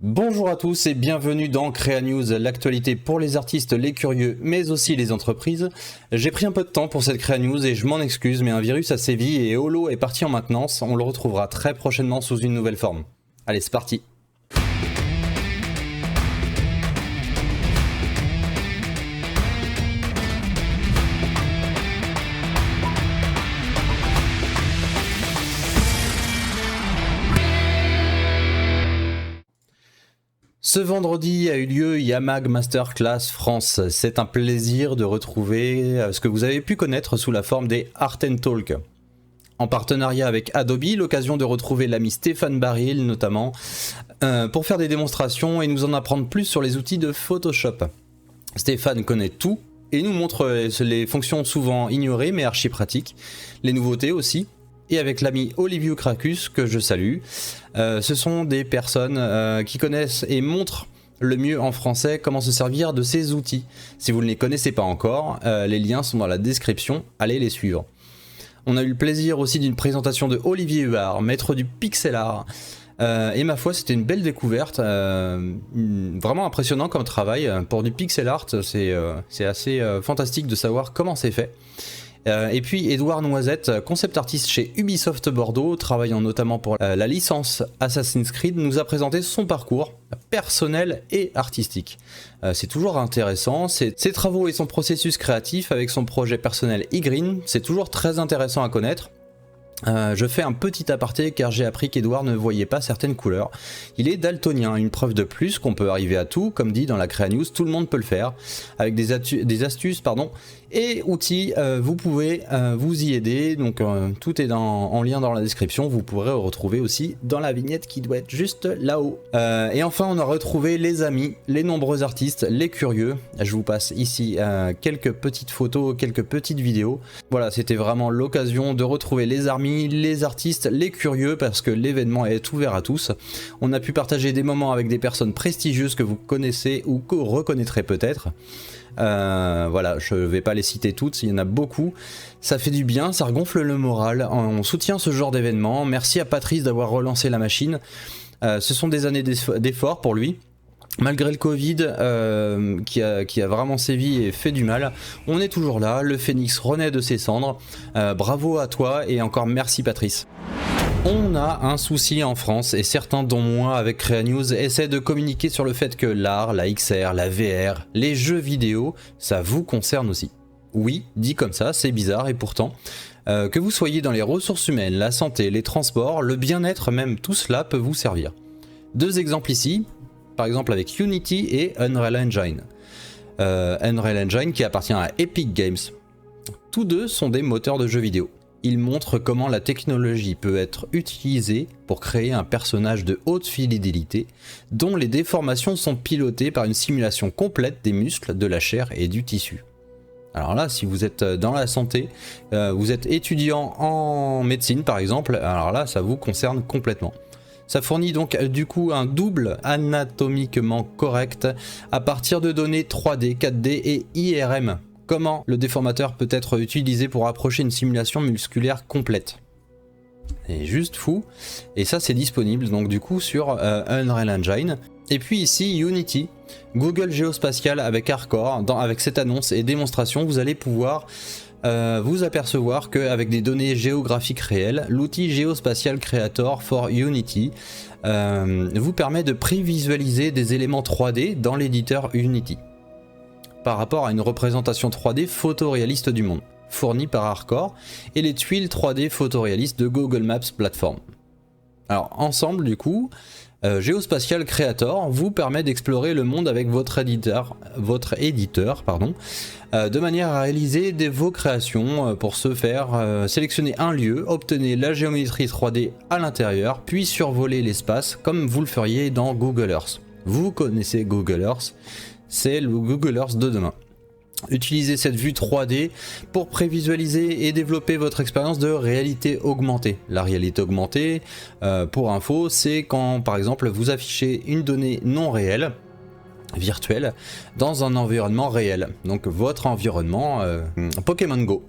Bonjour à tous et bienvenue dans Créa News, l'actualité pour les artistes, les curieux, mais aussi les entreprises. J'ai pris un peu de temps pour cette Créa News et je m'en excuse, mais un virus a sévi et Holo est parti en maintenance. On le retrouvera très prochainement sous une nouvelle forme. Allez, c'est parti. Ce vendredi a eu lieu Yamag Masterclass France. C'est un plaisir de retrouver ce que vous avez pu connaître sous la forme des Art & Talk. En partenariat avec Adobe, l'occasion de retrouver l'ami Stéphane Baril notamment, pour faire des démonstrations et nous en apprendre plus sur les outils de Photoshop. Stéphane connaît tout et nous montre les fonctions souvent ignorées mais archi pratiques, les nouveautés aussi. Et avec l'ami Olivier Cracus, que je salue. Ce sont des personnes qui connaissent et montrent le mieux en français comment se servir de ces outils. Si vous ne les connaissez pas encore, les liens sont dans la description, allez les suivre. On a eu le plaisir aussi d'une présentation de Olivier Huard, maître du pixel art. Et ma foi, c'était une belle découverte, vraiment impressionnant comme travail. Pour du pixel art, c'est assez fantastique de savoir comment c'est fait. Et puis Edouard Noisette, concept artiste chez Ubisoft Bordeaux, travaillant notamment pour la licence Assassin's Creed, nous a présenté son parcours personnel et artistique. C'est toujours intéressant, ses travaux et son processus créatif avec son projet personnel eGreen, c'est toujours très intéressant à connaître. Je fais un petit aparté car j'ai appris qu'Edouard ne voyait pas certaines couleurs. Il est daltonien, une preuve de plus qu'on peut arriver à tout, comme dit dans la Créa News, tout le monde peut le faire, avec des astuces et outils, vous pouvez vous y aider, donc tout est en lien dans la description, vous pourrez retrouver aussi dans la vignette qui doit être juste là-haut. Et enfin on a retrouvé les amis, les nombreux artistes, les curieux, je vous passe ici quelques petites photos, quelques petites vidéos. Voilà, c'était vraiment l'occasion de retrouver les amis, les artistes, les curieux, parce que l'événement est ouvert à tous. On a pu partager des moments avec des personnes prestigieuses que vous connaissez ou que vous reconnaîtrez peut-être. Voilà, je vais pas les citer toutes, il y en a beaucoup. Ça fait du bien, ça regonfle le moral, on soutient ce genre d'événement. Merci à Patrice d'avoir relancé la machine. Ce sont des années d'efforts pour lui. Malgré le Covid qui a vraiment sévi et fait du mal, on est toujours là, le phénix renaît de ses cendres. Bravo à toi et encore merci Patrice. On a un souci en France et certains dont moi avec Créa News essaient de communiquer sur le fait que l'art, la XR, la VR, les jeux vidéo, ça vous concerne aussi. Oui, dit comme ça, c'est bizarre et pourtant, que vous soyez dans les ressources humaines, la santé, les transports, le bien-être même, tout cela peut vous servir. Deux exemples ici, par exemple avec Unity et Unreal Engine. Unreal Engine qui appartient à Epic Games. Tous deux sont des moteurs de jeux vidéo. Ils montrent comment la technologie peut être utilisée pour créer un personnage de haute fidélité dont les déformations sont pilotées par une simulation complète des muscles, de la chair et du tissu. Alors là, si vous êtes dans la santé, vous êtes étudiant en médecine par exemple, alors là ça vous concerne complètement. Ça fournit donc du coup un double anatomiquement correct à partir de données 3D, 4D et IRM. Comment le déformateur peut être utilisé pour approcher une simulation musculaire complète. C'est juste fou. Et ça c'est disponible donc du coup sur Unreal Engine. Et puis ici Unity, Google Géospatial avec Hardcore. Avec cette annonce et démonstration, vous allez pouvoir vous apercevoir qu'avec des données géographiques réelles, l'outil Geospatial Creator for Unity vous permet de prévisualiser des éléments 3D dans l'éditeur Unity par rapport à une représentation 3D photoréaliste du monde, fournie par Hardcore, et les tuiles 3D photoréalistes de Google Maps Platform. Alors ensemble du coup, Geospatial Creator vous permet d'explorer le monde avec votre éditeur, de manière à réaliser vos créations. Pour ce faire, sélectionnez un lieu, obtenez la géométrie 3D à l'intérieur, puis survolez l'espace comme vous le feriez dans Google Earth. Vous connaissez Google Earth, c'est le Google Earth de demain. Utilisez cette vue 3D pour prévisualiser et développer votre expérience de réalité augmentée. La réalité augmentée, pour info, c'est quand par exemple vous affichez une donnée non réelle, virtuelle, dans un environnement réel. Donc votre environnement Pokémon Go.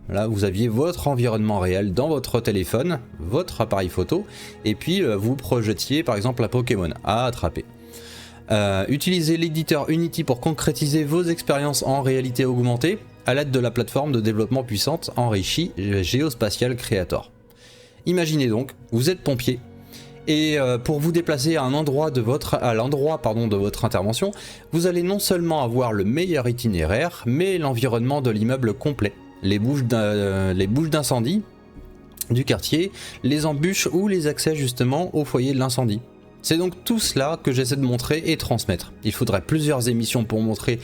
Là, vous aviez votre environnement réel dans votre téléphone, votre appareil photo, et puis vous projetiez par exemple un Pokémon à attraper. Utilisez l'éditeur Unity pour concrétiser vos expériences en réalité augmentée à l'aide de la plateforme de développement puissante enrichie Geospatial Creator. Imaginez donc, vous êtes pompier et pour vous déplacer à l'endroit de votre intervention, vous allez non seulement avoir le meilleur itinéraire, mais l'environnement de l'immeuble complet, les bouches d'incendie du quartier, les embûches ou les accès justement au foyer de l'incendie. C'est donc tout cela que j'essaie de montrer et transmettre. Il faudrait plusieurs émissions pour montrer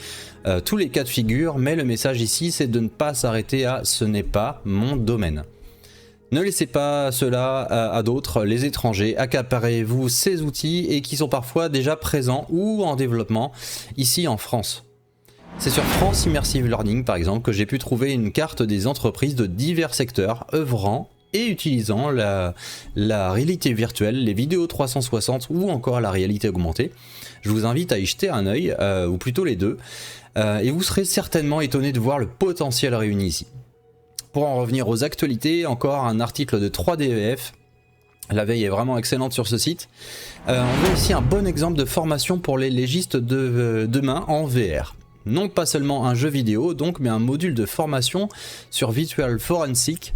tous les cas de figure, mais le message ici c'est de ne pas s'arrêter à « ce n'est pas mon domaine ». Ne laissez pas cela à d'autres, les étrangers, accaparez-vous ces outils et qui sont parfois déjà présents ou en développement ici en France. C'est sur France Immersive Learning par exemple que j'ai pu trouver une carte des entreprises de divers secteurs œuvrant et utilisant la réalité virtuelle, les vidéos 360 ou encore la réalité augmentée. Je vous invite à y jeter un œil, ou plutôt les deux, et vous serez certainement étonné de voir le potentiel réuni ici. Pour en revenir aux actualités, encore un article de 3DEF. La veille est vraiment excellente sur ce site. On voit ici un bon exemple de formation pour les légistes de demain en VR. Non pas seulement un jeu vidéo donc, mais un module de formation sur Virtual Forensic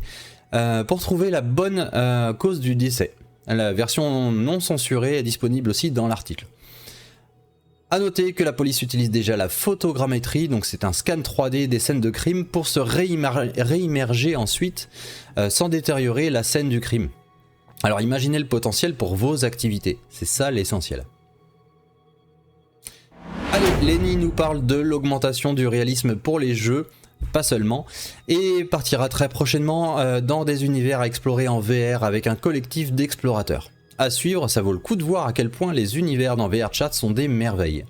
pour trouver la bonne cause du décès. La version non censurée est disponible aussi dans l'article. A noter que la police utilise déjà la photogrammétrie, donc c'est un scan 3D des scènes de crime pour se réimmerger ensuite sans détériorer la scène du crime. Alors imaginez le potentiel pour vos activités, c'est ça l'essentiel. Allez, Lenny nous parle de l'augmentation du réalisme pour les jeux, pas seulement, et partira très prochainement dans des univers à explorer en VR avec un collectif d'explorateurs. À suivre, ça vaut le coup de voir à quel point les univers dans VR Chat sont des merveilles.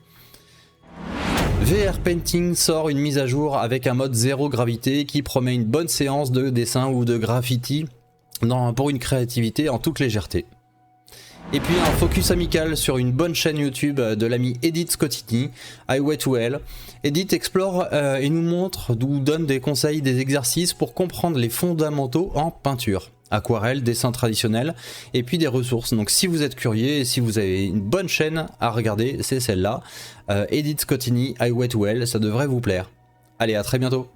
VR Painting sort une mise à jour avec un mode zéro gravité qui promet une bonne séance de dessin ou de graffiti pour une créativité en toute légèreté. Et puis un focus amical sur une bonne chaîne YouTube de l'ami Edith Scottini, Highway to Hell. Edith explore et nous montre, nous donne des conseils, des exercices pour comprendre les fondamentaux en peinture. Aquarelle, dessin traditionnel et puis des ressources. Donc si vous êtes curieux et si vous avez une bonne chaîne à regarder, c'est celle-là. Edith Scottini, Highway to Hell, ça devrait vous plaire. Allez, à très bientôt.